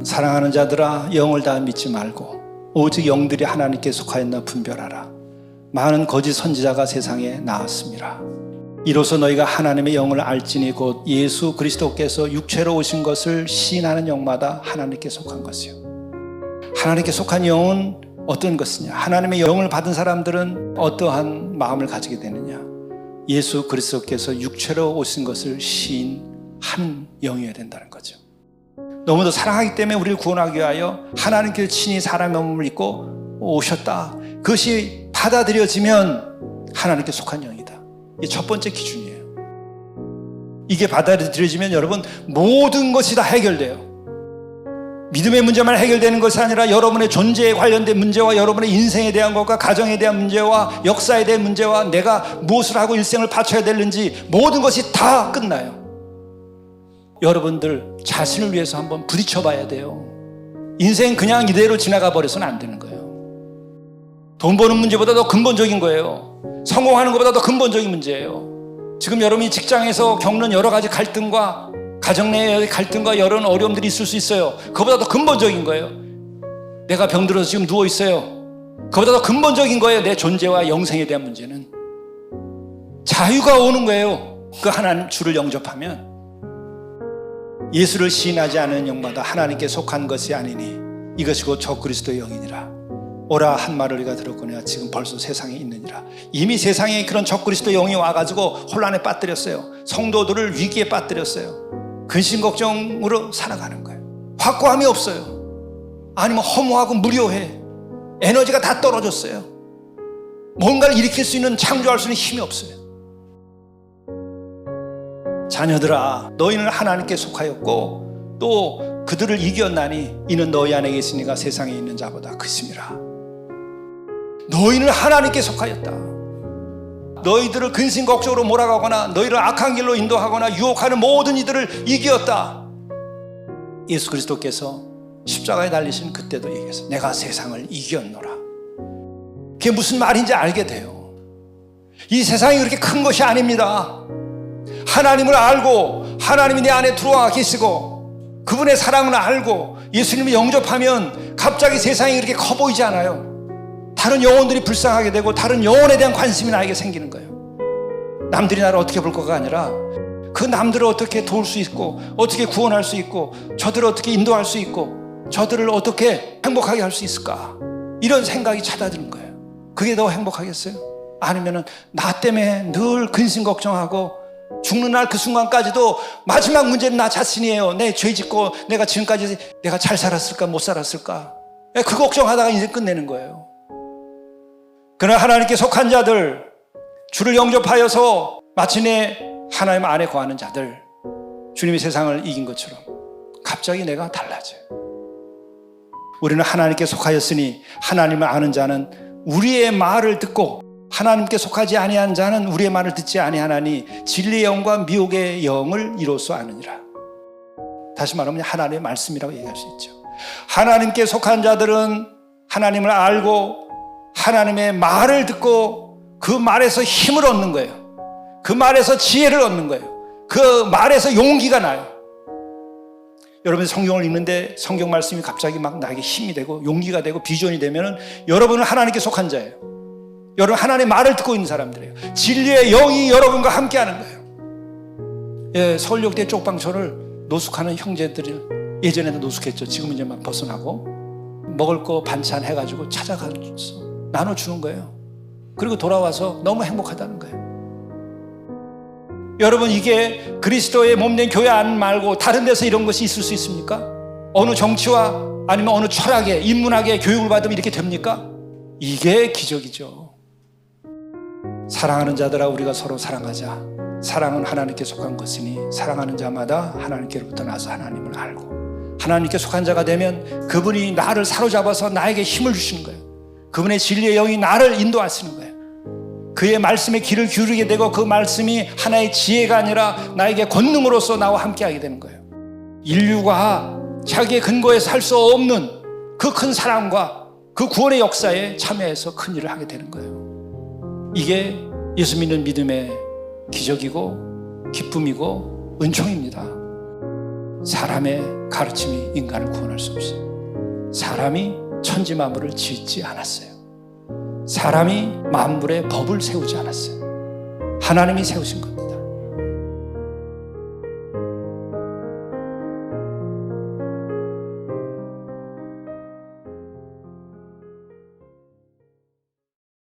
사랑하는 자들아, 영을 다 믿지 말고 오직 영들이 하나님께 속하였나 분별하라. 많은 거짓 선지자가 세상에 나왔습니다. 이로써 너희가 하나님의 영을 알지니 곧 예수 그리스도께서 육체로 오신 것을 시인하는 영마다 하나님께 속한 것이요. 하나님께 속한 영은 어떤 것이냐? 하나님의 영을 받은 사람들은 어떠한 마음을 가지게 되느냐? 예수 그리스도께서 육체로 오신 것을 시인한 영이어야 된다는 거죠. 너무도 사랑하기 때문에 우리를 구원하기 위하여 하나님께서 친히 사람의 몸을 입고 오셨다. 그것이 받아들여지면 하나님께 속한 영이다. 이게 첫 번째 기준이에요. 이게 받아들여지면 여러분 모든 것이 다 해결돼요. 믿음의 문제만 해결되는 것이 아니라 여러분의 존재에 관련된 문제와 여러분의 인생에 대한 것과 가정에 대한 문제와 역사에 대한 문제와 내가 무엇을 하고 일생을 바쳐야 되는지 모든 것이 다 끝나요. 여러분들 자신을 위해서 한번 부딪혀 봐야 돼요. 인생 그냥 이대로 지나가 버려서는 안 되는 거예요. 돈 버는 문제보다 더 근본적인 거예요. 성공하는 것보다 더 근본적인 문제예요. 지금 여러분이 직장에서 겪는 여러 가지 갈등과 가정 내의 갈등과 여러 어려움들이 있을 수 있어요. 그보다 더 근본적인 거예요. 내가 병들어서 지금 누워 있어요. 그보다 더 근본적인 거예요. 내 존재와 영생에 대한 문제는. 자유가 오는 거예요. 그 하나님 주를 영접하면. 예수를 시인하지 않은 영마다 하나님께 속한 것이 아니니 이것이 곧 적그리스도의 영이니라. 오라 한 말을 우리가 들었거니와 지금 벌써 세상에 있느니라. 이미 세상에 그런 적그리스도 영이 와가지고 혼란에 빠뜨렸어요. 성도들을 위기에 빠뜨렸어요. 근심 걱정으로 살아가는 거예요. 확고함이 없어요. 아니면 허무하고 무료해. 에너지가 다 떨어졌어요. 뭔가를 일으킬 수 있는, 창조할 수 있는 힘이 없어요. 자녀들아, 너희는 하나님께 속하였고 또 그들을 이겼나니 이는 너희 안에 계시니가 세상에 있는 자보다 크심이라. 너희는 하나님께 속하였다. 너희들을 근심 걱정으로 몰아가거나 너희를 악한 길로 인도하거나 유혹하는 모든 이들을 이겼다. 예수 그리스도께서 십자가에 달리신 그때도 얘기했어요. 내가 세상을 이겼노라. 그게 무슨 말인지 알게 돼요. 이 세상이 그렇게 큰 것이 아닙니다. 하나님을 알고 하나님이 내 안에 들어와 계시고 그분의 사랑을 알고 예수님을 영접하면 갑자기 세상이 그렇게 커 보이지 않아요. 다른 영혼들이 불쌍하게 되고 다른 영혼에 대한 관심이 나에게 생기는 거예요. 남들이 나를 어떻게 볼 거가 아니라 그 남들을 어떻게 도울 수 있고 어떻게 구원할 수 있고 저들을 어떻게 인도할 수 있고 저들을 어떻게 행복하게 할 수 있을까, 이런 생각이 찾아드는 거예요. 그게 더 행복하겠어요? 아니면은 나 때문에 늘 근심 걱정하고 죽는 날 그 순간까지도 마지막 문제는 나 자신이에요. 내 죄 짓고 내가 지금까지 내가 잘 살았을까 못 살았을까, 그 걱정하다가 인생 끝내는 거예요. 그러나 하나님께 속한 자들, 주를 영접하여서 마침내 하나님 안에 거하는 자들, 주님이 세상을 이긴 것처럼 갑자기 내가 달라져요. 우리는 하나님께 속하였으니 하나님을 아는 자는 우리의 말을 듣고 하나님께 속하지 아니한 자는 우리의 말을 듣지 아니하나니 진리의 영과 미혹의 영을 이로써 아느니라. 다시 말하면 하나님의 말씀이라고 얘기할 수 있죠. 하나님께 속한 자들은 하나님을 알고 하나님의 말을 듣고 그 말에서 힘을 얻는 거예요. 그 말에서 지혜를 얻는 거예요. 그 말에서 용기가 나요. 여러분이 성경을 읽는데 성경 말씀이 갑자기 막 나에게 힘이 되고 용기가 되고 비전이 되면은 여러분은 하나님께 속한 자예요. 여러분 하나님의 말을 듣고 있는 사람들이에요. 진리의 영이 여러분과 함께하는 거예요. 예, 서울역대 쪽방촌을 노숙하는 형제들을, 예전에는 노숙했죠. 지금은 이제 막 벗어나고 먹을 거 반찬 해가지고 찾아가서 나눠주는 거예요. 그리고 돌아와서 너무 행복하다는 거예요. 여러분, 이게 그리스도의 몸된 교회 안 말고 다른 데서 이런 것이 있을 수 있습니까? 어느 정치와 아니면 어느 철학에 인문학에 교육을 받으면 이렇게 됩니까? 이게 기적이죠. 사랑하는 자들아, 우리가 서로 사랑하자. 사랑은 하나님께 속한 것이니 사랑하는 자마다 하나님께로부터 나서 하나님을 알고, 하나님께 속한 자가 되면 그분이 나를 사로잡아서 나에게 힘을 주시는 거예요. 그분의 진리의 영이 나를 인도하시는 거예요. 그의 말씀에 귀를 기울이게 되고 그 말씀이 하나의 지혜가 아니라 나에게 권능으로서 나와 함께하게 되는 거예요. 인류가 자기의 근거에서 할 수 없는 그 큰 사랑과 그 구원의 역사에 참여해서 큰 일을 하게 되는 거예요. 이게 예수 믿는 믿음의 기적이고 기쁨이고 은총입니다. 사람의 가르침이 인간을 구원할 수 없어요. 사람이 천지 만물을 짓지 않았어요. 사람이 만물의 법을 세우지 않았어요. 하나님이 세우신 것.